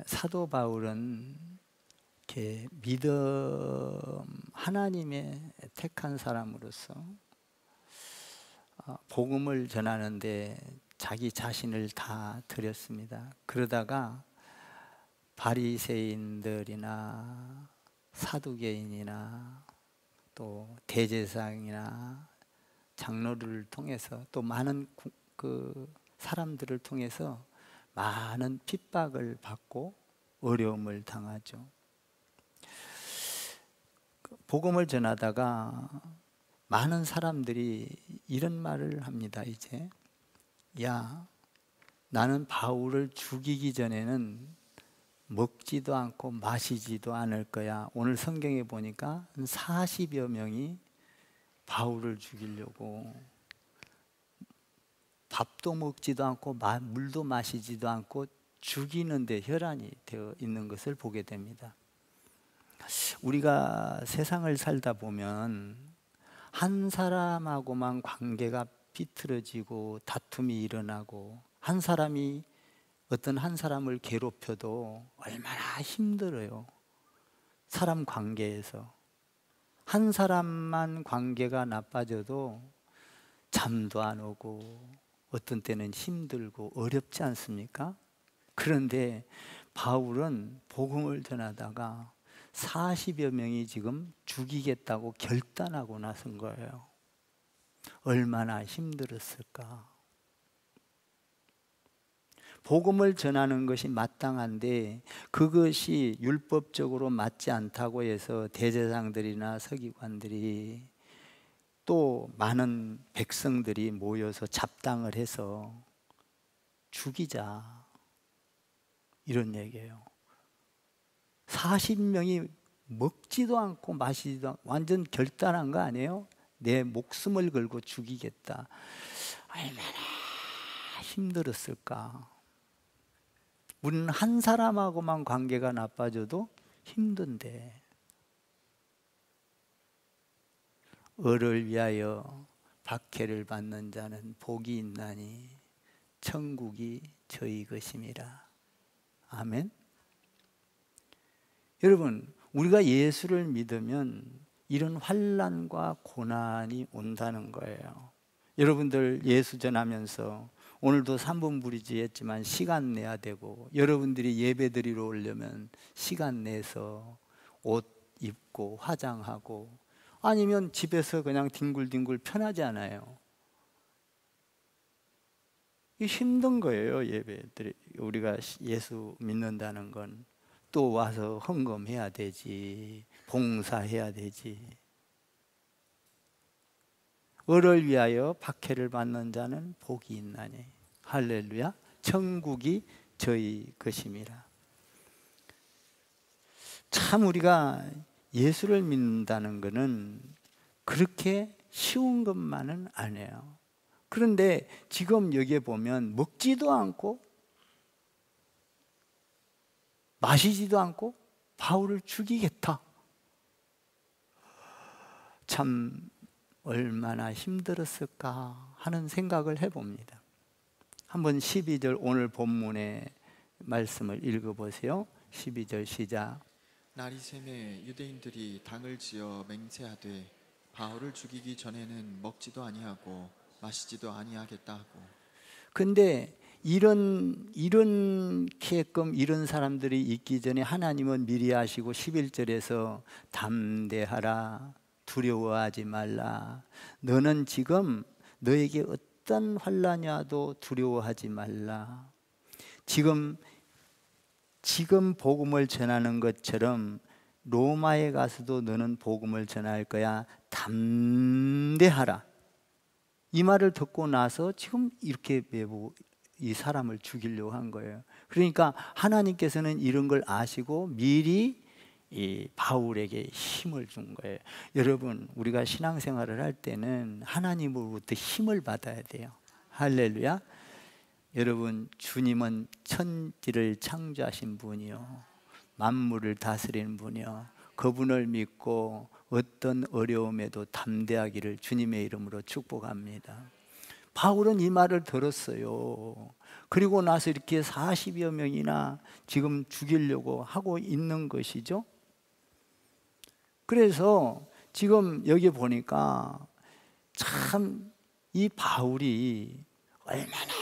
사도 바울은 이렇게 믿음, 하나님의 택한 사람으로서 복음을 전하는데 자기 자신을 다 드렸습니다. 그러다가 바리새인들이나 사두개인이나 또 대제사장이나 장로를 통해서 또 많은 그 사람들을 통해서 많은 핍박을 받고 어려움을 당하죠. 복음을 전하다가 많은 사람들이 이런 말을 합니다. 이제 야, 나는 바울을 죽이기 전에는 먹지도 않고 마시지도 않을 거야. 오늘 성경에 보니까 40여 명이 바울을 죽이려고 밥도 먹지도 않고 물도 마시지도 않고 죽이는데 혈안이 되어 있는 것을 보게 됩니다. 우리가 세상을 살다 보면 한 사람하고만 관계가 비틀어지고 다툼이 일어나고 한 사람이 어떤 한 사람을 괴롭혀도 얼마나 힘들어요. 사람 관계에서 한 사람만 관계가 나빠져도 잠도 안 오고 어떤 때는 힘들고 어렵지 않습니까? 그런데 바울은 복음을 전하다가 40여 명이 지금 죽이겠다고 결단하고 나선 거예요. 얼마나 힘들었을까? 복음을 전하는 것이 마땅한데 그것이 율법적으로 맞지 않다고 해서 대제사장들이나 서기관들이 또 많은 백성들이 모여서 잡당을 해서 죽이자 이런 얘기예요. 40명이 먹지도 않고 마시지도 않고 완전 결단한 거 아니에요? 내 목숨을 걸고 죽이겠다. 얼마나 힘들었을까? 우리는 한 사람하고만 관계가 나빠져도 힘든데 을을 위하여 박해를 받는 자는 복이 있나니 천국이 저희 것임이라. 아멘. 여러분, 우리가 예수를 믿으면 이런 환난과 고난이 온다는 거예요. 여러분들 예수 전하면서 오늘도 3분 브리지 했지만 시간 내야 되고, 여러분들이 예배 드리러 오려면 시간 내서 옷 입고 화장하고, 아니면 집에서 그냥 뒹굴뒹굴 편하지 않아요. 이 힘든 거예요. 예배들이 우리가 예수 믿는다는 건 또 와서 헌금해야 되지, 봉사해야 되지. 을을 위하여 박해를 받는 자는 복이 있나니 할렐루야. 천국이 저희 것임이라. 참 우리가 예수를 믿는다는 것은 그렇게 쉬운 것만은 아니에요. 그런데 지금 여기에 보면 먹지도 않고 마시지도 않고 바울을 죽이겠다. 참 얼마나 힘들었을까 하는 생각을 해봅니다. 한번 12절 오늘 본문의 말씀을 읽어보세요. 12절 시작. 날이 새매 유대인들이 당을 지어 맹세하되 바울을 죽이기 전에는 먹지도 아니하고 마시지도 아니하겠다 하고. 근데 이렇게끔 이런 사람들이 있기 전에 하나님은 미리 아시고 11절에서 담대하라, 두려워하지 말라. 너는 지금 너에게 어떤 환난이 와도 두려워하지 말라. 지금 복음을 전하는 것처럼 로마에 가서도 너는 복음을 전할 거야. 담대하라. 이 말을 듣고 나서 지금 이렇게 매부 이 사람을 죽이려고 한 거예요. 그러니까 하나님께서는 이런 걸 아시고 미리 이 바울에게 힘을 준 거예요. 여러분, 우리가 신앙생활을 할 때는 하나님으로부터 힘을 받아야 돼요. 할렐루야. 여러분, 주님은 천지를 창조하신 분이요, 만물을 다스리는 분이요, 그분을 믿고 어떤 어려움에도 담대하기를 주님의 이름으로 축복합니다. 바울은 이 말을 들었어요. 그리고 나서 이렇게 40여 명이나 지금 죽이려고 하고 있는 것이죠. 그래서 지금 여기 보니까 참 이 바울이 얼마나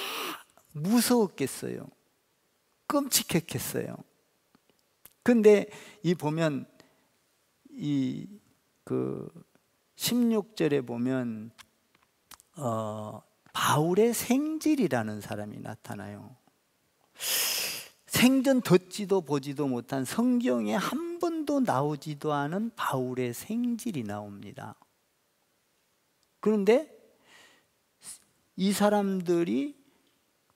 무서웠겠어요. 끔찍했겠어요. 근데 이 보면 이 그 16절에 보면 바울의 생질이라는 사람이 나타나요. 생전 듣지도 보지도 못한, 성경에 한 번도 나오지도 않은 바울의 생질이 나옵니다. 그런데 이 사람들이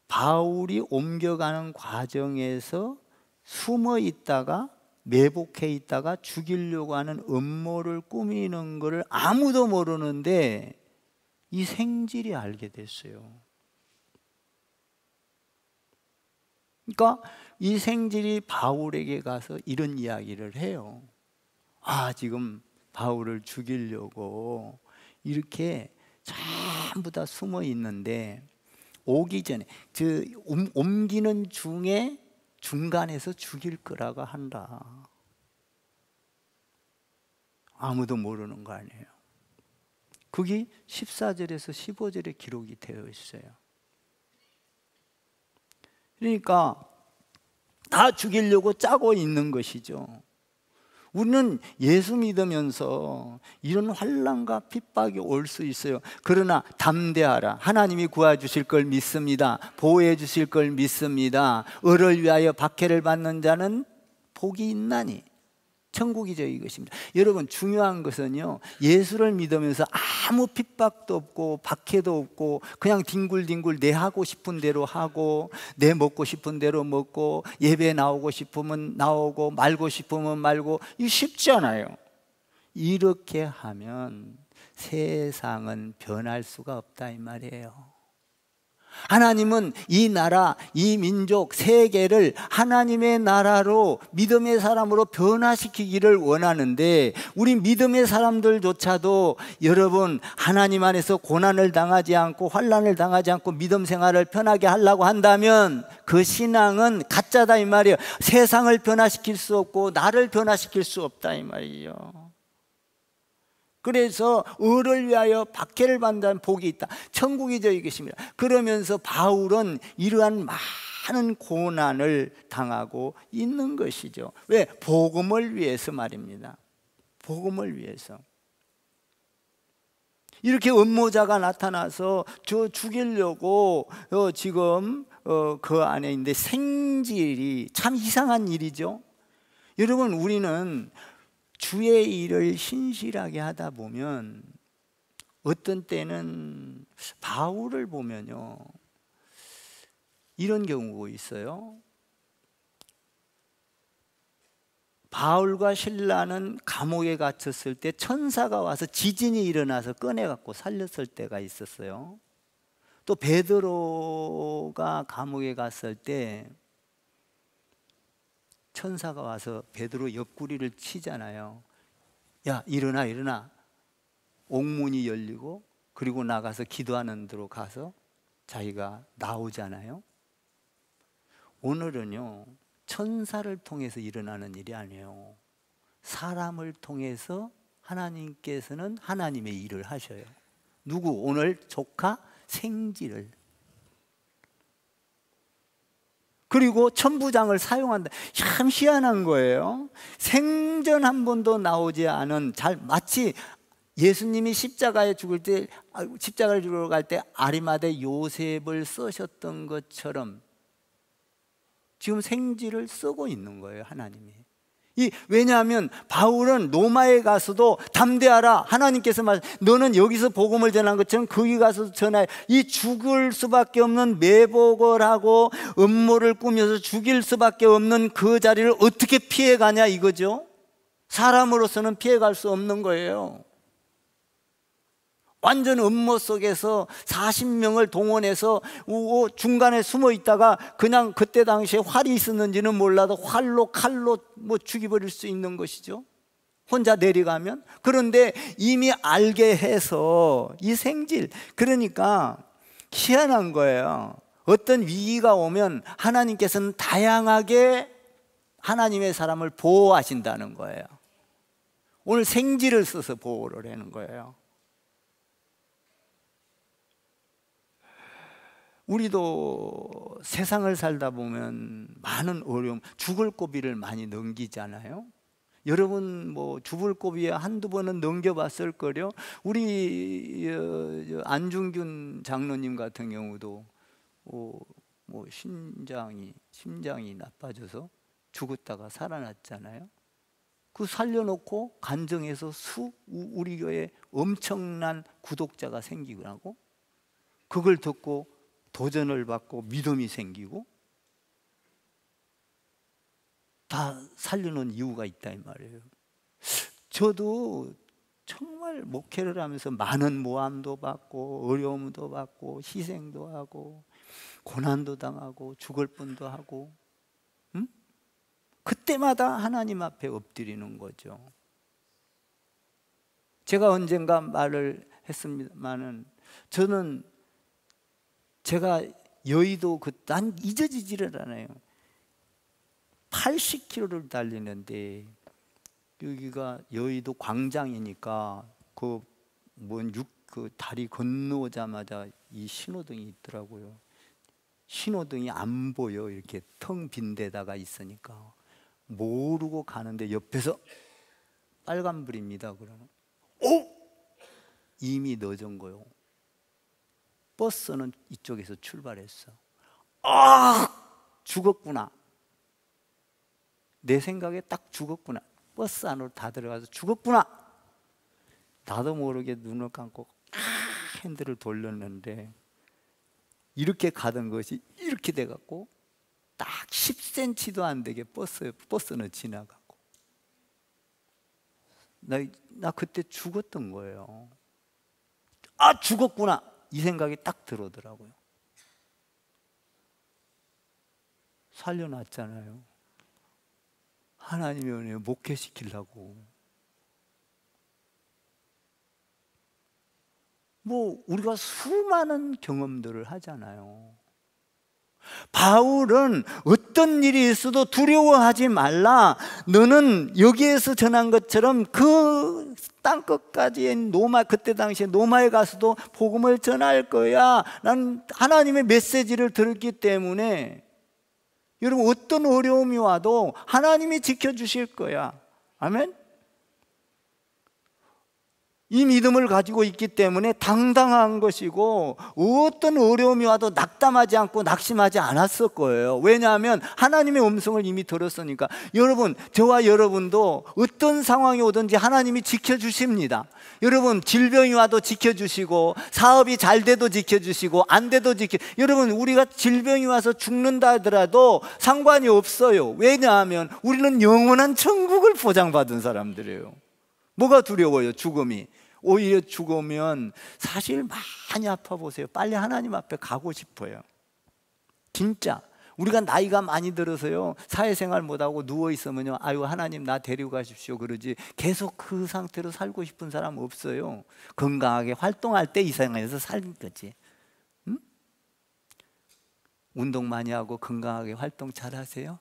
바울이 옮겨가는 과정에서 숨어 있다가 매복해 있다가 죽이려고 하는 음모를 꾸미는 것을 아무도 모르는데 이 생질이 알게 됐어요. 그러니까 이 생질이 바울에게 가서 이런 이야기를 해요. 아, 지금 바울을 죽이려고 이렇게 전부 다 숨어 있는데 오기 전에 옮기는 중에 중간에서 죽일 거라고 한다. 아무도 모르는 거 아니에요. 그게 14절에서 15절에 기록이 되어 있어요. 그러니까 다 죽이려고 짜고 있는 것이죠. 우리는 예수 믿으면서 이런 환난과 핍박이 올 수 있어요. 그러나 담대하라. 하나님이 구해주실 걸 믿습니다. 보호해 주실 걸 믿습니다. 의를 위하여 박해를 받는 자는 복이 있나니 천국이죠, 이것입니다. 여러분, 중요한 것은요, 예수를 믿으면서 아무 핍박도 없고 박해도 없고 그냥 뒹굴뒹굴 내 하고 싶은 대로 하고 내 먹고 싶은 대로 먹고 예배 나오고 싶으면 나오고 말고 싶으면 말고, 이거 쉽지 않아요. 이렇게 하면 세상은 변할 수가 없다 이 말이에요. 하나님은 이 나라, 이 민족, 세계를 하나님의 나라로 믿음의 사람으로 변화시키기를 원하는데, 우리 믿음의 사람들조차도 여러분 하나님 안에서 고난을 당하지 않고 환난을 당하지 않고 믿음 생활을 편하게 하려고 한다면 그 신앙은 가짜다 이 말이에요. 세상을 변화시킬 수 없고 나를 변화시킬 수 없다 이 말이에요. 그래서 의를 위하여 박해를 받는 복이 있다. 천국이죠, 이것입니다. 그러면서 바울은 이러한 많은 고난을 당하고 있는 것이죠. 왜? 복음을 위해서 말입니다. 복음을 위해서. 이렇게 음모자가 나타나서 저 죽이려고 지금 그 안에 있는데 생질이 참 이상한 일이죠. 여러분, 우리는 주의 일을 신실하게 하다 보면 어떤 때는 바울을 보면요, 이런 경우가 있어요. 바울과 실라는 감옥에 갇혔을 때 천사가 와서 지진이 일어나서 꺼내갖고 살렸을 때가 있었어요. 또 베드로가 감옥에 갔을 때 천사가 와서 베드로 옆구리를 치잖아요. 야, 일어나 일어나. 옥문이 열리고 그리고 나가서 기도하는 데로 가서 자기가 나오잖아요. 오늘은요, 천사를 통해서 일어나는 일이 아니에요. 사람을 통해서 하나님께서는 하나님의 일을 하셔요. 누구? 오늘 조카 생지를. 그리고 천부장을 사용한다. 참 희한한 거예요. 생전 한 번도 나오지 않은, 마치 예수님이 십자가를 죽으러 갈 때 아리마대 요셉을 쓰셨던 것처럼 지금 생지를 쓰고 있는 거예요, 하나님이. 왜냐하면 바울은 로마에 가서도 담대하라. 하나님께서 너는 여기서 복음을 전한 것처럼 거기 가서 전하여. 이 죽을 수밖에 없는 매복을 하고 음모를 꾸며서 죽일 수밖에 없는 그 자리를 어떻게 피해가냐 이거죠. 사람으로서는 피해갈 수 없는 거예요. 완전 음모 속에서 40명을 동원해서 중간에 숨어 있다가 그냥 그때 당시에 활이 있었는지는 몰라도 칼로 죽여버릴 수 있는 것이죠. 혼자 내려가면. 그런데 이미 알게 해서 이 생질, 그러니까 희한한 거예요. 어떤 위기가 오면 하나님께서는 다양하게 하나님의 사람을 보호하신다는 거예요. 오늘 생지를 써서 보호를 하는 거예요. 우리도 세상을 살다 보면 많은 어려움, 죽을 고비를 많이 넘기잖아요. 여러분 뭐 죽을 고비에 한두 번은 넘겨봤을 거요. 우리 안중균 장로님 같은 경우도 뭐 심장이 나빠져서 죽었다가 살아났잖아요. 그 살려놓고 간증해서 우리 교회에 엄청난 구독자가 생기고 나고, 그걸 듣고 도전을 받고 믿음이 생기고, 다 살려놓은 이유가 있다 이 말이에요. 저도 정말 목회를 하면서 많은 모함도 받고 어려움도 받고 희생도 하고 고난도 당하고 죽을 뻔도 하고, 그때마다 하나님 앞에 엎드리는 거죠. 제가 언젠가 말을 했습니다마는, 저는 제가 여의도 난 잊어지지를 않아요. 80km를 달리는데 여기가 여의도 광장이니까 그 다리 건너자마자 이 신호등이 있더라고요. 신호등이 안 보여. 이렇게 텅 빈 데다가 있으니까 모르고 가는데 옆에서 빨간불입니다. 그러면 이미 늦은 거요. 버스는 이쪽에서 출발했어. 죽었구나. 내 생각에 딱 죽었구나. 버스 안으로 다 들어가서 죽었구나. 나도 모르게 눈을 감고 핸들을 돌렸는데, 이렇게 가던 것이 이렇게 돼갖고 딱 10cm도 안 되게 버스는 지나가고, 나 그때 죽었던 거예요. 죽었구나 이 생각이 딱 들어오더라고요. 살려놨잖아요. 하나님의 은혜에 목회시키려고. 뭐 우리가 수많은 경험들을 하잖아요. 바울은 어떤 일이 있어도 두려워하지 말라. 너는 여기에서 전한 것처럼 그 땅끝까지 그때 당시에 노마에 가서도 복음을 전할 거야. 난 하나님의 메시지를 들었기 때문에, 여러분 어떤 어려움이 와도 하나님이 지켜주실 거야. 아멘? 이 믿음을 가지고 있기 때문에 당당한 것이고, 어떤 어려움이 와도 낙담하지 않고 낙심하지 않았을 거예요. 왜냐하면 하나님의 음성을 이미 들었으니까. 여러분, 저와 여러분도 어떤 상황이 오든지 하나님이 지켜주십니다. 여러분, 질병이 와도 지켜주시고, 사업이 잘 돼도 지켜주시고, 안 돼도 여러분, 우리가 질병이 와서 죽는다 하더라도 상관이 없어요. 왜냐하면 우리는 영원한 천국을 보장받은 사람들이에요. 뭐가 두려워요? 죽음이. 오히려 죽으면 사실 많이 아파 보세요. 빨리 하나님 앞에 가고 싶어요. 진짜 우리가 나이가 많이 들어서요, 사회생활 못하고 누워있으면요, 아유 하나님 나 데리고 가십시오 그러지, 계속 그 상태로 살고 싶은 사람 없어요. 건강하게 활동할 때 이 세상에서 사는 거지. 응? 운동 많이 하고 건강하게 활동 잘 하세요.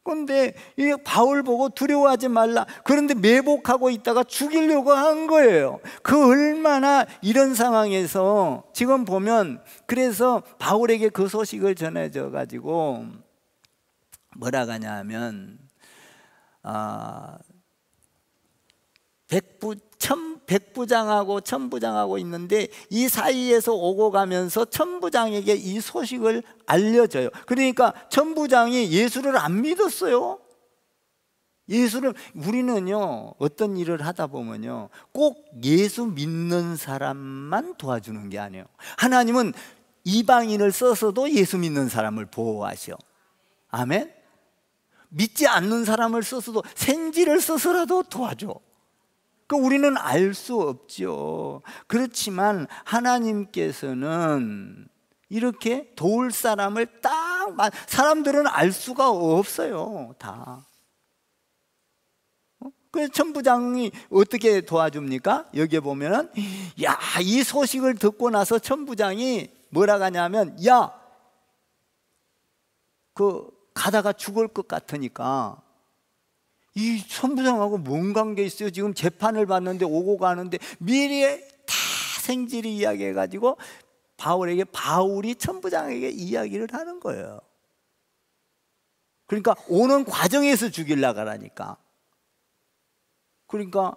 그런데 이 바울 보고 두려워하지 말라. 그런데 매복하고 있다가 죽이려고 한 거예요. 그 얼마나 이런 상황에서 지금 보면, 그래서 바울에게 그 소식을 전해져 가지고 뭐라 가냐 하면, 백부장하고 천부장하고 있는데 이 사이에서 오고 가면서 천부장에게 이 소식을 알려줘요. 그러니까 천부장이 예수를 안 믿었어요. 우리는요, 어떤 일을 하다 보면요, 꼭 예수 믿는 사람만 도와주는 게 아니에요. 하나님은 이방인을 써서도 예수 믿는 사람을 보호하셔. 아멘. 믿지 않는 사람을 써서도, 생지를 써서라도 도와줘. 우리는 알 수 없죠. 그렇지만 하나님께서는 이렇게 도울 사람을 사람들은 알 수가 없어요. 다. 그래서 천부장이 어떻게 도와줍니까? 여기에 보면은, 이 소식을 듣고 나서 천부장이 뭐라 하냐면, 야, 가다가 죽을 것 같으니까 이 천부장하고 뭔 관계 있어요? 지금 재판을 받는데 오고 가는데 미리 다 생지리 이야기해가지고 바울이 천부장에게 이야기를 하는 거예요. 그러니까 오는 과정에서 죽이려고 하라니까. 그러니까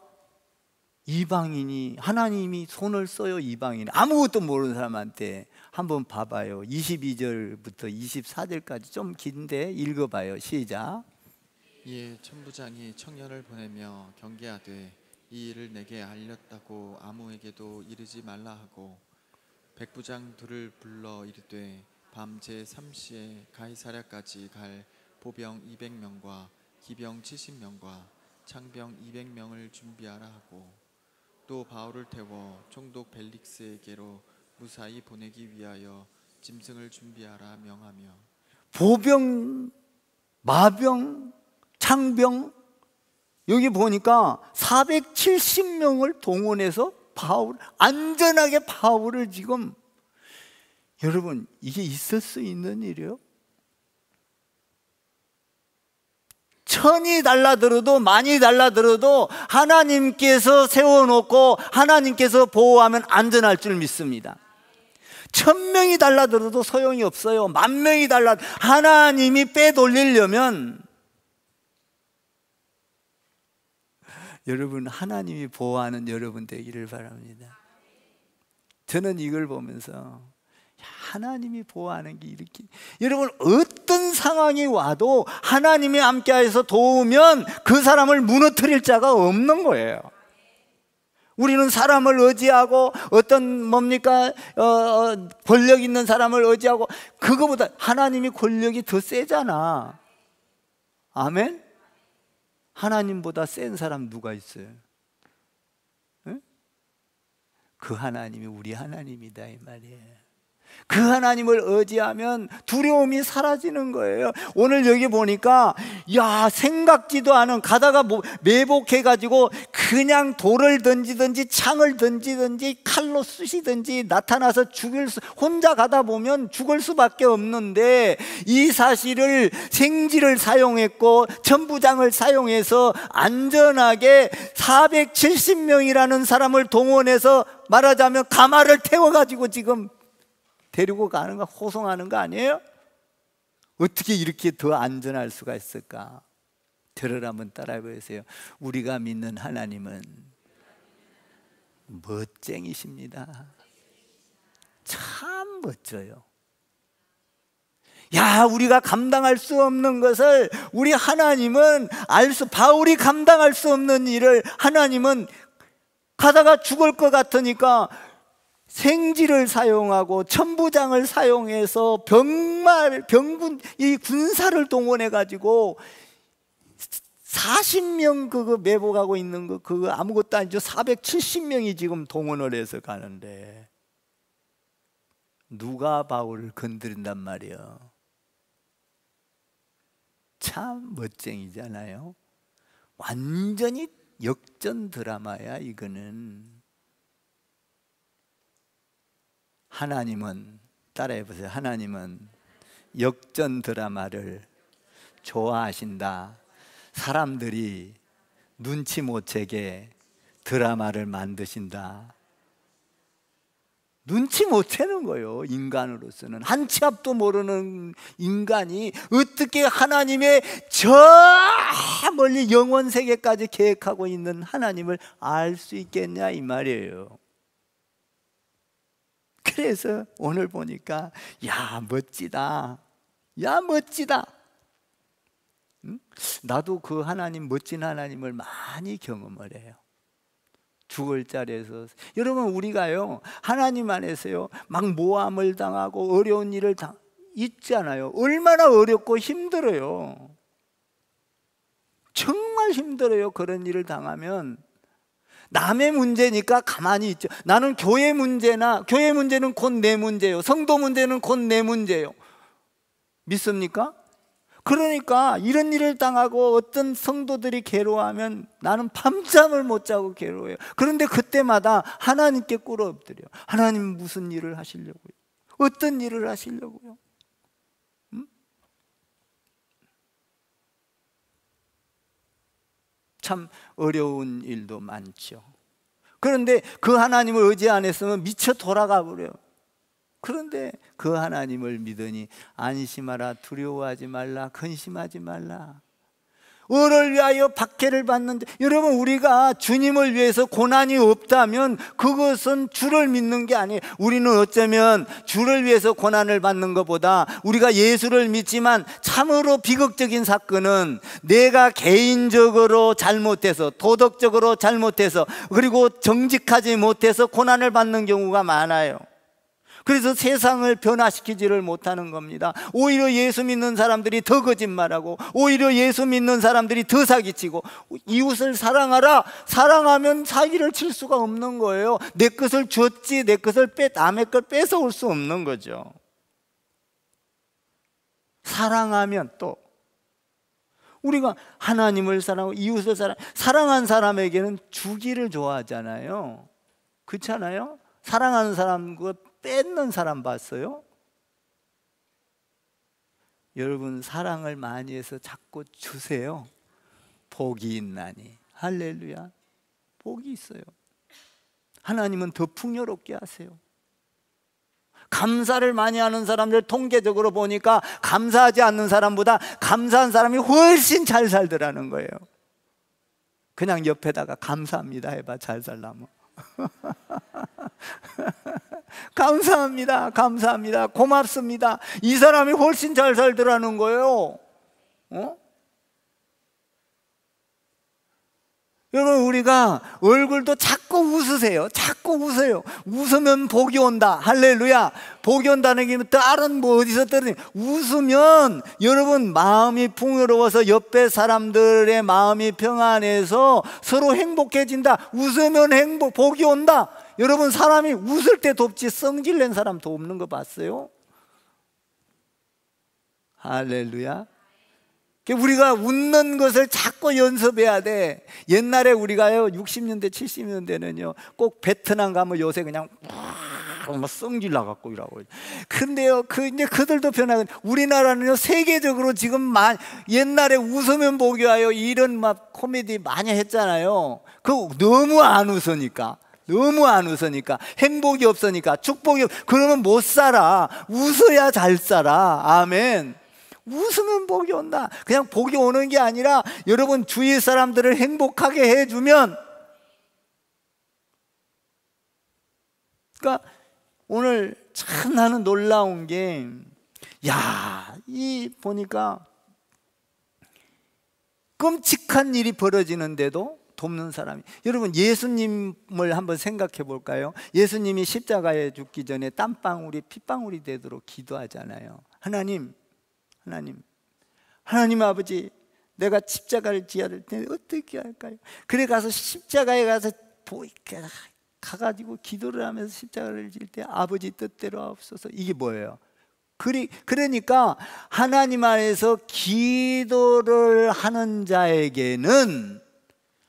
이방인이, 하나님이 손을 써요. 이방인, 아무것도 모르는 사람한테. 한번 봐봐요. 22절부터 24절까지 좀 긴데 읽어봐요. 시작. 이에 천부장이 청년을 보내며 경계하되 이 일을 내게 알렸다고 아무에게도 이르지 말라 하고 백부장 둘을 불러 이르되 밤제 3시에 가이사랴까지 갈 보병 200명과 기병 70명과 창병 200명을 준비하라 하고 또 바울을 태워 총독 벨릭스에게로 무사히 보내기 위하여 짐승을 준비하라 명하며 보병, 마병, 창병, 여기 보니까 470명을 동원해서 안전하게 바울을 지금, 여러분, 이게 있을 수 있는 일이요? 천이 달라들어도 많이 달라들어도 하나님께서 세워놓고 하나님께서 보호하면 안전할 줄 믿습니다. 1000명이 달라들어도 소용이 없어요. 10,000명이 하나님이 빼돌리려면, 여러분, 하나님이 보호하는 여러분 되기를 바랍니다. 저는 이걸 보면서 하나님이 보호하는 게 이렇게, 여러분, 어떤 상황이 와도 하나님이 함께해서 도우면 그 사람을 무너뜨릴 자가 없는 거예요. 우리는 사람을 의지하고 어떤 권력 있는 사람을 의지하고, 그거보다 하나님이 권력이 더 세잖아. 아멘? 하나님보다 센 사람 누가 있어요? 응? 그 하나님이 우리 하나님이다 이 말이에요. 그 하나님을 의지하면 두려움이 사라지는 거예요. 오늘 여기 보니까, 야, 생각지도 않은, 가다가 매복해가지고 그냥 돌을 던지든지 창을 던지든지 칼로 쑤시든지 나타나서 혼자 가다 보면 죽을 수밖에 없는데, 이 사실을 생지를 사용했고 천부장을 사용해서 안전하게 470명이라는 사람을 동원해서, 말하자면 가마를 태워가지고 지금 데리고 가는 거, 호송하는 거 아니에요? 어떻게 이렇게 더 안전할 수가 있을까? 저를 한번 따라해 보세요. 우리가 믿는 하나님은 멋쟁이십니다. 참 멋져요. 야, 우리가 감당할 수 없는 것을 우리 하나님은 바울이 감당할 수 없는 일을 하나님은 가다가 죽을 것 같으니까 생지를 사용하고 천부장을 사용해서 이 군사를 동원해 가지고 40명 그거 매복하고 있는 거, 그거 아무것도 아니죠. 470명이 지금 동원을 해서 가는데 누가 바울을 건드린단 말이에요. 참 멋쟁이잖아요. 완전히 역전 드라마야 이거는. 하나님은, 따라해보세요. 하나님은 역전 드라마를 좋아하신다. 사람들이 눈치 못 채게 드라마를 만드신다. 눈치 못 채는 거예요. 인간으로서는 한 치 앞도 모르는 인간이 어떻게 하나님의 저 멀리 영원 세계까지 계획하고 있는 하나님을 알 수 있겠냐 이 말이에요. 그래서 오늘 보니까, 야, 멋지다. 야, 멋지다. 응? 나도 그 하나님, 멋진 하나님을 많이 경험을 해요. 죽을 자리에서. 여러분, 우리가요, 하나님 안에서요, 막 모함을 당하고 어려운 일을 있잖아요. 얼마나 어렵고 힘들어요. 정말 힘들어요. 그런 일을 당하면. 남의 문제니까 가만히 있죠. 나는 교회 문제는 곧 내 문제예요. 성도 문제는 곧 내 문제예요. 믿습니까? 그러니까 이런 일을 당하고 어떤 성도들이 괴로워하면 나는 밤잠을 못 자고 괴로워해요. 그런데 그때마다 하나님께 꿇어 엎드려. 하나님 무슨 일을 하시려고요? 어떤 일을 하시려고요? 참 어려운 일도 많죠. 그런데 그 하나님을 의지 안 했으면 미쳐 돌아가 버려요. 그런데 그 하나님을 믿으니 안심하라, 두려워하지 말라, 근심하지 말라. 을을 위하여 박해를 받는데, 여러분, 우리가 주님을 위해서 고난이 없다면 그것은 주를 믿는 게 아니에요. 우리는 어쩌면 주를 위해서 고난을 받는 것보다 우리가 예수를 믿지만 참으로 비극적인 사건은 내가 개인적으로 잘못해서, 도덕적으로 잘못해서, 그리고 정직하지 못해서 고난을 받는 경우가 많아요. 그래서 세상을 변화시키지를 못하는 겁니다. 오히려 예수 믿는 사람들이 더 거짓말하고, 오히려 예수 믿는 사람들이 더 사기치고, 이웃을 사랑하라, 사랑하면 사기를 칠 수가 없는 거예요. 내 것을 줬지 내 것을 남의 걸 뺏어올 수 없는 거죠. 사랑하면 또 우리가 하나님을 사랑하고 이웃을 사랑한 사람에게는 주기를 좋아하잖아요. 그렇잖아요? 사랑하는 사람과 뺏는 사람 봤어요? 여러분, 사랑을 많이 해서 자꾸 주세요. 복이 있나니. 할렐루야. 복이 있어요. 하나님은 더 풍요롭게 하세요. 감사를 많이 하는 사람들 통계적으로 보니까 감사하지 않는 사람보다 감사한 사람이 훨씬 잘 살더라는 거예요. 그냥 옆에다가 감사합니다 해봐, 잘 살라면. 감사합니다, 감사합니다, 고맙습니다. 이 사람이 훨씬 잘 살더라는 거예요. 여러분, 우리가 얼굴도 자꾸 웃으세요. 자꾸 웃어요. 웃으면 복이 온다. 할렐루야. 복이 온다는 게 다른 뭐 어디서 떨어지냐. 웃으면 여러분 마음이 풍요로워서 옆에 사람들의 마음이 평안해서 서로 행복해진다. 웃으면 복이 온다. 여러분, 사람이 웃을 때 돕지 성질낸 사람 돕는 거 봤어요? 할렐루야. 우리가 웃는 것을 자꾸 연습해야 돼. 옛날에 우리가요 60년대 70년대는요 꼭 베트남 가면 요새 그냥 막 성질 나갖고 이러고. 근데요 이제 그들도 변하고, 우리나라는요 세계적으로 지금 옛날에 웃으면 복이 와요 이런 막 코미디 많이 했잖아요. 너무 안 웃으니까, 너무 안 웃으니까, 행복이 없으니까, 축복이 그러면 못 살아. 웃어야 잘 살아. 아멘. 웃으면 복이 온다. 그냥 복이 오는 게 아니라 여러분 주위 사람들을 행복하게 해주면, 그러니까 오늘 참 나는 놀라운 게, 보니까 끔찍한 일이 벌어지는데도 돕는 사람이, 여러분 예수님을 한번 생각해 볼까요? 예수님이 십자가에 죽기 전에 땀방울이 핏방울이 되도록 기도하잖아요. 하나님 아버지, 내가 십자가를 지어야 될 텐데 어떻게 할까요? 그래 가서 십자가에 가서 가가지고 기도를 하면서 십자가를 질 때 아버지 뜻대로 하옵소서. 이게 뭐예요? 그러니까 하나님 안에서 기도를 하는 자에게는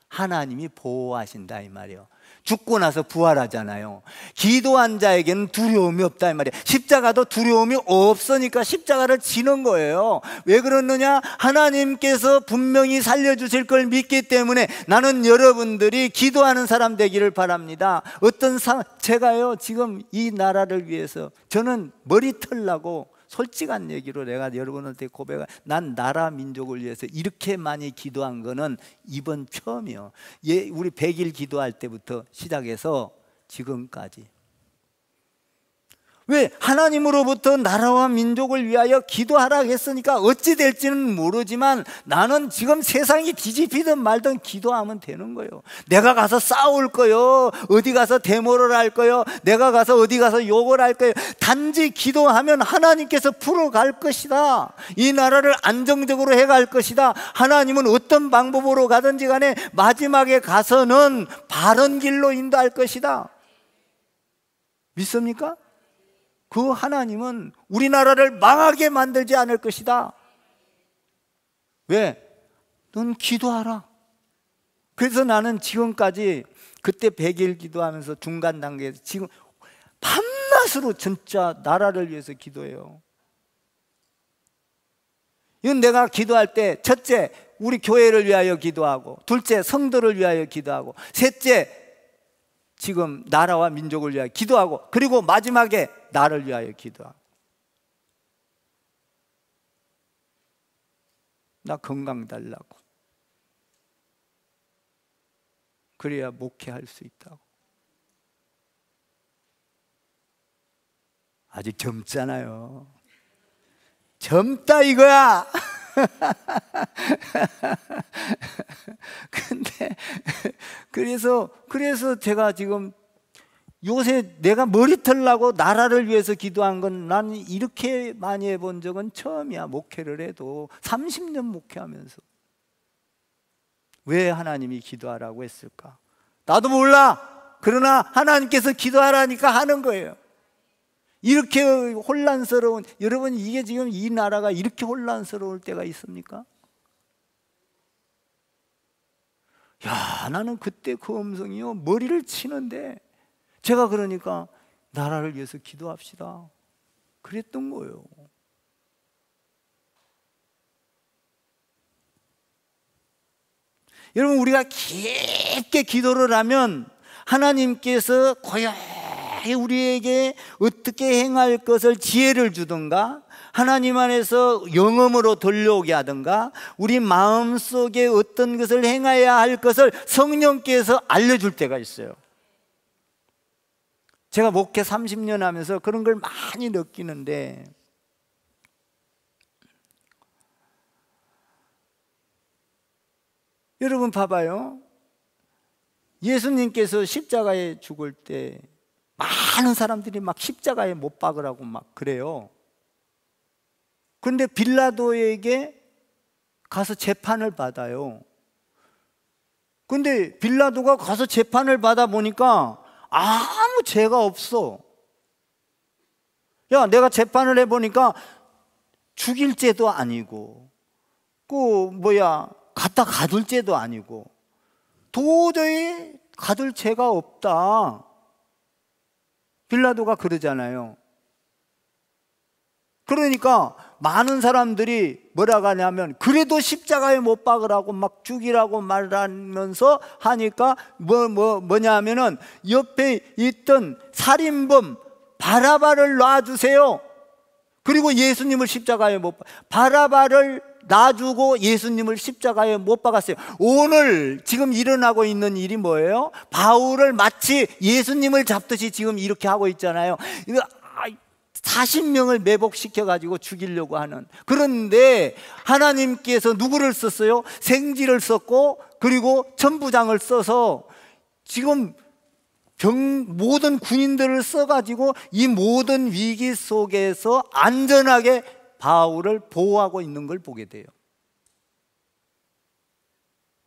하나님이 보호하신다 이 말이에요. 죽고 나서 부활하잖아요. 기도한 자에게는 두려움이 없다 이 말이에요. 십자가도 두려움이 없으니까 십자가를 지는 거예요. 왜 그러느냐? 하나님께서 분명히 살려주실 걸 믿기 때문에 나는 여러분들이 기도하는 사람 되기를 바랍니다. 제가요 지금 이 나라를 위해서, 저는 머리 털라고 솔직한 얘기로 내가 여러분한테 난 나라 민족을 위해서 이렇게 많이 기도한 거는 이번 처음이에요. 우리 100일 기도할 때부터 시작해서 지금까지. 왜? 하나님으로부터 나라와 민족을 위하여 기도하라 했으니까 어찌 될지는 모르지만 나는 지금 세상이 뒤집히든 말든 기도하면 되는 거예요. 내가 가서 싸울 거요, 어디 가서 데모를 할 거요, 내가 가서 어디 가서 욕을 할 거요. 단지 기도하면 하나님께서 풀어갈 것이다. 이 나라를 안정적으로 해갈 것이다. 하나님은 어떤 방법으로 가든지 간에 마지막에 가서는 바른 길로 인도할 것이다. 믿습니까? 그 하나님은 우리나라를 망하게 만들지 않을 것이다. 왜? 넌 기도하라. 그래서 나는 지금까지 그때 100일 기도하면서 중간 단계에서 지금 밤낮으로 진짜 나라를 위해서 기도해요. 이건 내가 기도할 때 첫째, 우리 교회를 위하여 기도하고, 둘째, 성도를 위하여 기도하고, 셋째, 지금 나라와 민족을 위하여 기도하고, 그리고 마지막에 나를 위하여 기도하고. 나 건강 달라고. 그래야 목회할 수 있다고. 아직 젊잖아요. 젊다 이거야. 근데 그래서 제가 지금 요새 내가 머리털 나고 나라를 위해서 기도한 건 난 이렇게 많이 해본 적은 처음이야. 목회를 해도 30년 목회하면서. 왜 하나님이 기도하라고 했을까? 나도 몰라. 그러나 하나님께서 기도하라니까 하는 거예요. 이렇게 혼란스러운, 여러분 이게 지금 이 나라가 이렇게 혼란스러울 때가 있습니까? 야, 나는 그때 그 음성이요 머리를 치는데, 제가 그러니까 나라를 위해서 기도합시다 그랬던 거예요. 여러분, 우리가 깊게 기도를 하면 하나님께서 고요히 우리에게 어떻게 행할 것을 지혜를 주든가, 하나님 안에서 영음으로 들려오게 하든가, 우리 마음속에 어떤 것을 행해야 할 것을 성령께서 알려줄 때가 있어요. 제가 목회 30년 하면서 그런 걸 많이 느끼는데, 여러분 봐봐요. 예수님께서 십자가에 죽을 때 많은 사람들이 막 십자가에 못 박으라고 막 그래요. 그런데 빌라도에게 가서 재판을 받아요. 그런데 빌라도가 가서 재판을 받아 보니까 아무 죄가 없어. 야, 내가 재판을 해보니까 죽일 죄도 아니고, 갖다 가둘 죄도 아니고, 도저히 가둘 죄가 없다. 빌라도가 그러잖아요. 그러니까 많은 사람들이 뭐라고 하냐면, 그래도 십자가에 못 박으라고 막 죽이라고 말하면서 하니까 뭐냐면은 옆에 있던 살인범 바라바를 놔주세요. 그리고 예수님을 십자가에 못 바라바를 놔주고 예수님을 십자가에 못 박았어요. 오늘 지금 일어나고 있는 일이 뭐예요? 바울을 마치 예수님을 잡듯이 지금 이렇게 하고 있잖아요. 이거 40명을 매복시켜 가지고 죽이려고 하는. 그런데 하나님께서 누구를 썼어요? 생지를 썼고, 그리고 천부장을 써서 지금 모든 군인들을 써가지고 이 모든 위기 속에서 안전하게 바울을 보호하고 있는 걸 보게 돼요.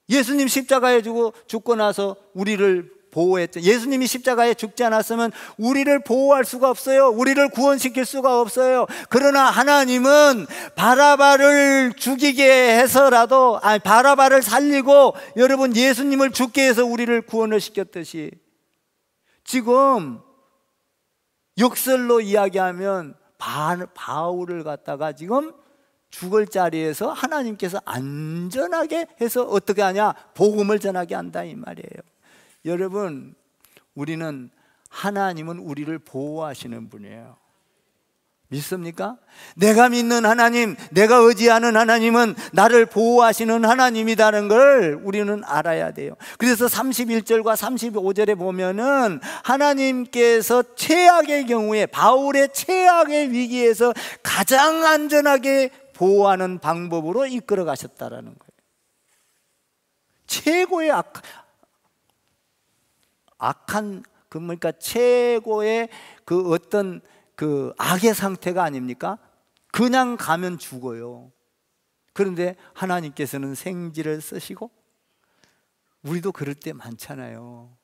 예수님 십자가에 죽고 나서 우리를 보호했죠. 예수님이 십자가에 죽지 않았으면 우리를 보호할 수가 없어요. 우리를 구원시킬 수가 없어요. 그러나 하나님은 바라바를 죽이게 해서라도, 바라바를 살리고 여러분 예수님을 죽게 해서 우리를 구원을 시켰듯이, 지금 역설로 이야기하면 바울을 갖다가 지금 죽을 자리에서 하나님께서 안전하게 해서 어떻게 하냐? 복음을 전하게 한다 이 말이에요. 여러분, 하나님은 우리를 보호하시는 분이에요. 믿습니까? 내가 믿는 하나님, 내가 의지하는 하나님은 나를 보호하시는 하나님이라는 걸 우리는 알아야 돼요. 그래서 31절과 35절에 보면은 하나님께서 최악의 경우에, 바울의 최악의 위기에서 가장 안전하게 보호하는 방법으로 이끌어 가셨다라는 거예요. 최고의 그러니까 최고의 그 어떤 그 악의 상태가 아닙니까? 그냥 가면 죽어요. 그런데 하나님께서는 생지를 쓰시고, 우리도 그럴 때 많잖아요.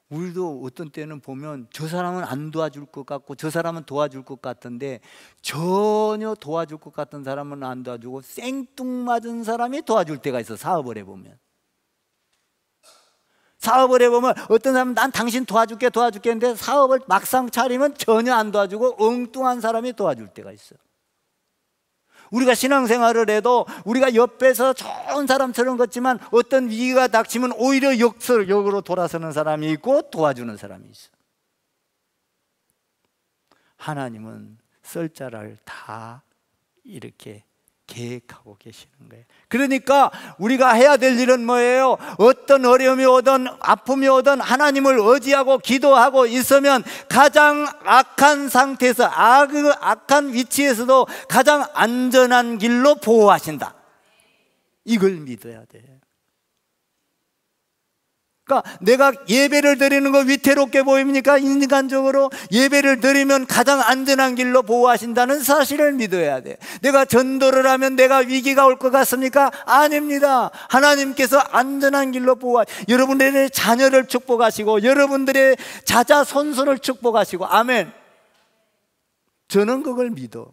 우리도 어떤 때는 보면 저 사람은 안 도와줄 것 같고 저 사람은 도와줄 것 같은데, 전혀 도와줄 것 같은 사람은 안 도와주고 생뚱맞은 사람이 도와줄 때가 있어. 사업을 해보면 사업을 해보면 어떤 사람은 난 당신 도와줄게 했는데 사업을 막상 차리면 전혀 안 도와주고 엉뚱한 사람이 도와줄 때가 있어요. 우리가 신앙생활을 해도 우리가 옆에서 좋은 사람처럼 걷지만 어떤 위기가 닥치면 오히려 역으로 돌아서는 사람이 있고 도와주는 사람이 있어. 하나님은 쓸 자를 다 이렇게 계획하고 계시는 거예요. 그러니까 우리가 해야 될 일은 뭐예요? 어떤 어려움이 오든 아픔이 오든 하나님을 의지하고 기도하고 있으면 가장 악한 상태에서 악한 위치에서도 가장 안전한 길로 보호하신다. 이걸 믿어야 돼. 그러니까 내가 예배를 드리는 거 위태롭게 보입니까? 인간적으로 예배를 드리면 가장 안전한 길로 보호하신다는 사실을 믿어야 돼. 내가 전도를 하면 내가 위기가 올 것 같습니까? 아닙니다. 하나님께서 안전한 길로 여러분들의 자녀를 축복하시고 여러분들의 자자손손을 축복하시고, 아멘. 저는 그걸 믿어.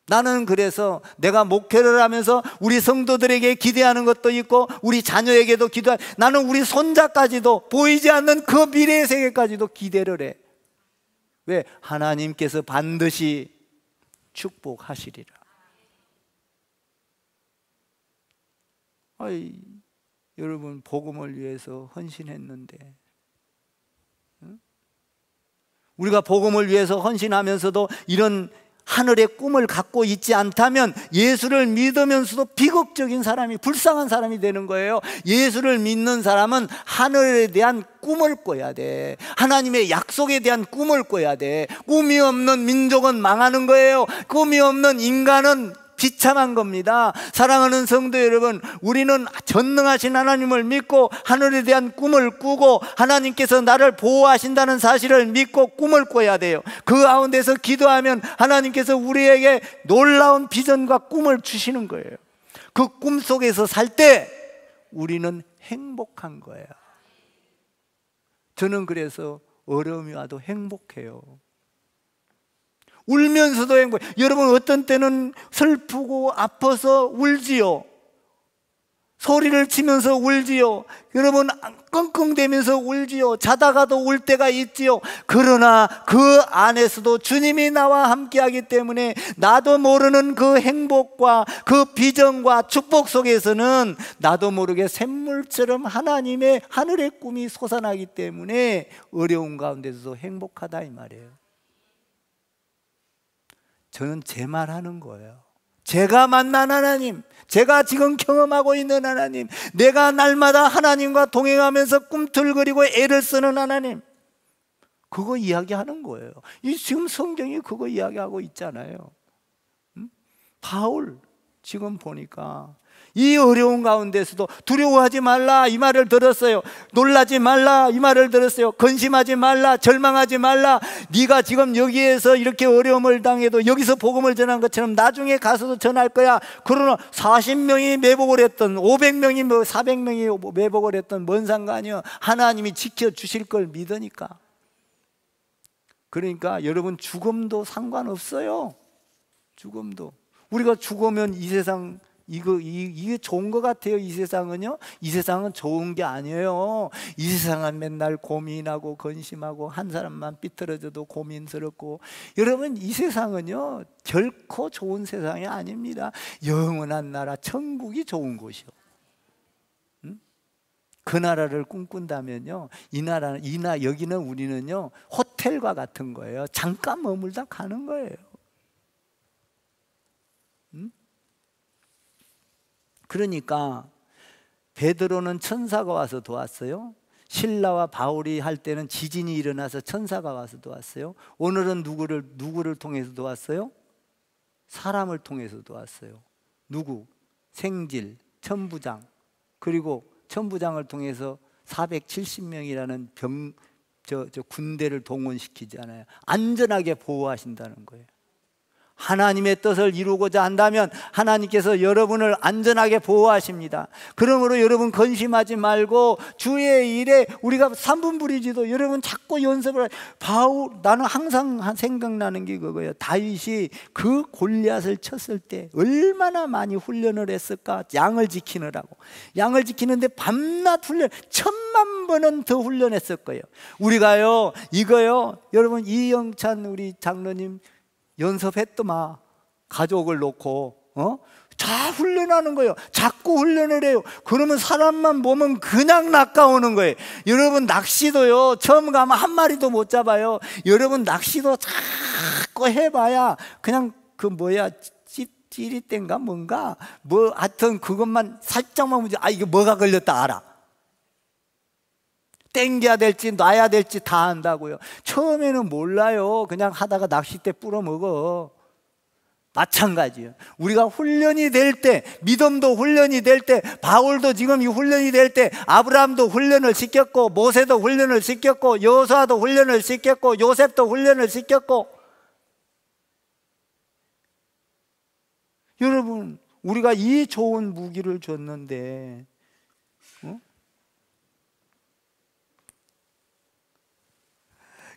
나는 그래서 내가 목회를 하면서 우리 성도들에게 기대하는 것도 있고 우리 자녀에게도 나는 우리 손자까지도 보이지 않는 그 미래의 세계까지도 기대를 해. 왜? 하나님께서 반드시 축복하시리라. 여러분 복음을 위해서 헌신했는데, 우리가 복음을 위해서 헌신하면서도 이런 하늘의 꿈을 갖고 있지 않다면 예수를 믿으면서도 비극적인 사람이, 불쌍한 사람이 되는 거예요. 예수를 믿는 사람은 하늘에 대한 꿈을 꿔야 돼. 하나님의 약속에 대한 꿈을 꿔야 돼. 꿈이 없는 민족은 망하는 거예요. 꿈이 없는 인간은 비참한 겁니다. 사랑하는 성도 여러분, 우리는 전능하신 하나님을 믿고 하늘에 대한 꿈을 꾸고 하나님께서 나를 보호하신다는 사실을 믿고 꿈을 꿔야 돼요. 그 가운데서 기도하면 하나님께서 우리에게 놀라운 비전과 꿈을 주시는 거예요. 그 꿈 속에서 살 때 우리는 행복한 거예요. 저는 그래서 어려움이 와도 행복해요. 울면서도 행복해. 여러분 어떤 때는 슬프고 아파서 울지요. 소리를 치면서 울지요. 여러분 끙끙대면서 울지요. 자다가도 울 때가 있지요. 그러나 그 안에서도 주님이 나와 함께하기 때문에 나도 모르는 그 행복과 그 비전과 축복 속에서는 나도 모르게 샘물처럼 하나님의 하늘의 꿈이 솟아나기 때문에 어려운 가운데서도 행복하다 이 말이에요. 저는 제 말 하는 거예요. 제가 만난 하나님, 제가 지금 경험하고 있는 하나님, 내가 날마다 하나님과 동행하면서 꿈틀거리고 애를 쓰는 하나님, 그거 이야기하는 거예요. 지금 성경이 그거 이야기하고 있잖아요. 바울 지금 보니까 이 어려운 가운데서도 두려워하지 말라 이 말을 들었어요. 놀라지 말라 이 말을 들었어요. 근심하지 말라, 절망하지 말라. 네가 지금 여기에서 이렇게 어려움을 당해도 여기서 복음을 전한 것처럼 나중에 가서도 전할 거야. 그러나 40명이 매복을 했던 500명이 400명이 매복을 했던 뭔 상관이요. 하나님이 지켜주실 걸 믿으니까. 그러니까 여러분 죽음도 상관없어요. 죽음도. 우리가 죽으면 이 세상 이게 좋은 것 같아요. 이 세상은요. 이 세상은 좋은 게 아니에요. 이 세상은 맨날 고민하고 근심하고 한 사람만 삐뚤어져도 고민스럽고. 여러분 이 세상은요 결코 좋은 세상이 아닙니다. 영원한 나라 천국이 좋은 곳이요. 그 나라를 꿈꾼다면요, 여기는 우리는요 호텔과 같은 거예요. 잠깐 머물다 가는 거예요. 그러니까 베드로는 천사가 와서 도왔어요. 신라와 바울이 할 때는 지진이 일어나서 천사가 와서 도왔어요. 오늘은 누구를 통해서 도왔어요? 사람을 통해서 도왔어요. 누구? 생질, 천부장. 그리고 천부장을 통해서 470명이라는 군대를 동원시키잖아요. 안전하게 보호하신다는 거예요. 하나님의 뜻을 이루고자 한다면 하나님께서 여러분을 안전하게 보호하십니다. 그러므로 여러분 근심하지 말고 주의 일에 우리가 3분부리지도 여러분 자꾸 연습을 나는 항상 생각나는 게 그거예요. 다윗이 그 골리앗을 쳤을 때 얼마나 많이 훈련을 했을까. 양을 지키느라고. 양을 지키는데 밤낮 훈련 1000만 번은 더 훈련했을 거예요. 우리가요 이거요 여러분 이영찬 우리 장로님 연습했더만 가족을 놓고 다 훈련하는 거예요. 자꾸 훈련을 해요. 그러면 사람만 보면 그냥 낚아오는 거예요. 여러분 낚시도요 처음 가면 한 마리도 못 잡아요. 여러분 낚시도 자꾸 해봐야 그냥 그 뭐야 찌릿땡가 뭔가 뭐 하여튼 그것만 살짝만 문제 이게 뭐가 걸렸다 알아. 땡겨야 될지 놔야 될지 다 안다고요. 처음에는 몰라요. 그냥 하다가 낚싯대 뿌려먹어. 마찬가지예요. 우리가 훈련이 될 때, 믿음도 훈련이 될 때, 바울도 지금 이 훈련이 될 때, 아브라함도 훈련을 시켰고, 모세도 훈련을 시켰고, 여호수아도 훈련을 시켰고, 요셉도 훈련을 시켰고. 여러분, 우리가 이 좋은 무기를 줬는데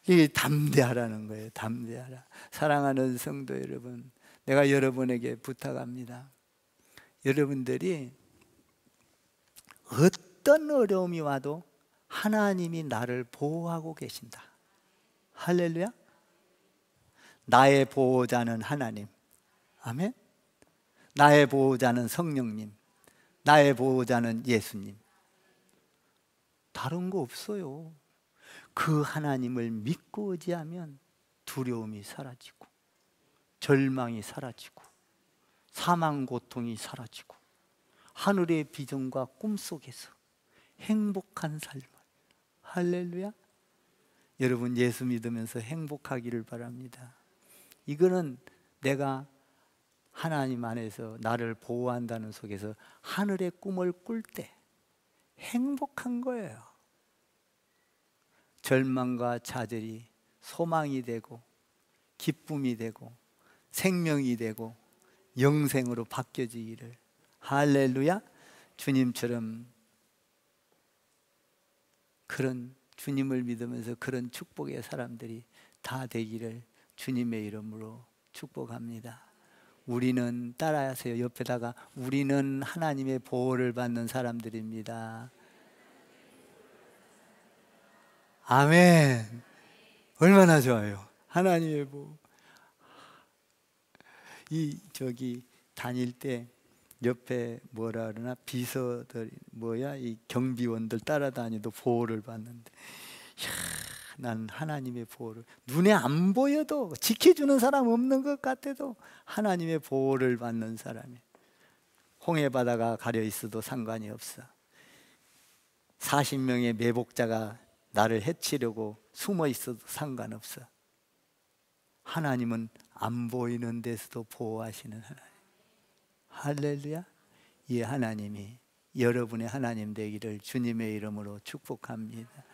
이게 담대하라는 거예요. 담대하라. 사랑하는 성도 여러분, 내가 여러분에게 부탁합니다. 여러분들이 어떤 어려움이 와도 하나님이 나를 보호하고 계신다. 할렐루야. 나의 보호자는 하나님. 아멘. 나의 보호자는 성령님. 나의 보호자는 예수님. 다른 거 없어요. 그 하나님을 믿고 의지하면 두려움이 사라지고 절망이 사라지고 사망 고통이 사라지고 하늘의 비전과 꿈속에서 행복한 삶을. 할렐루야. 여러분 예수 믿으면서 행복하기를 바랍니다. 이거는 내가 하나님 안에서 나를 보호한다는 속에서 하늘의 꿈을 꿀 때 행복한 거예요. 절망과 좌절이 소망이 되고 기쁨이 되고 생명이 되고 영생으로 바뀌어지기를. 할렐루야. 주님처럼 그런 주님을 믿으면서 그런 축복의 사람들이 다 되기를 주님의 이름으로 축복합니다. 우리는 따라하세요. 옆에다가 우리는 하나님의 보호를 받는 사람들입니다. 아멘. 얼마나 좋아요. 하나님의 보호. 다닐 때 옆에 뭐라 그러나 비서들 이 경비원들 따라다니도 보호를 받는데 난 하나님의 보호를 눈에 안 보여도 지켜주는 사람 없는 것 같아도 하나님의 보호를 받는 사람이. 홍해 바다가 가려 있어도 상관이 없어. 40명의 매복자가 나를 해치려고 숨어 있어도 상관없어. 하나님은 안 보이는 데서도 보호하시는 하나님. 할렐루야. 이 하나님이 여러분의 하나님 되기를 주님의 이름으로 축복합니다.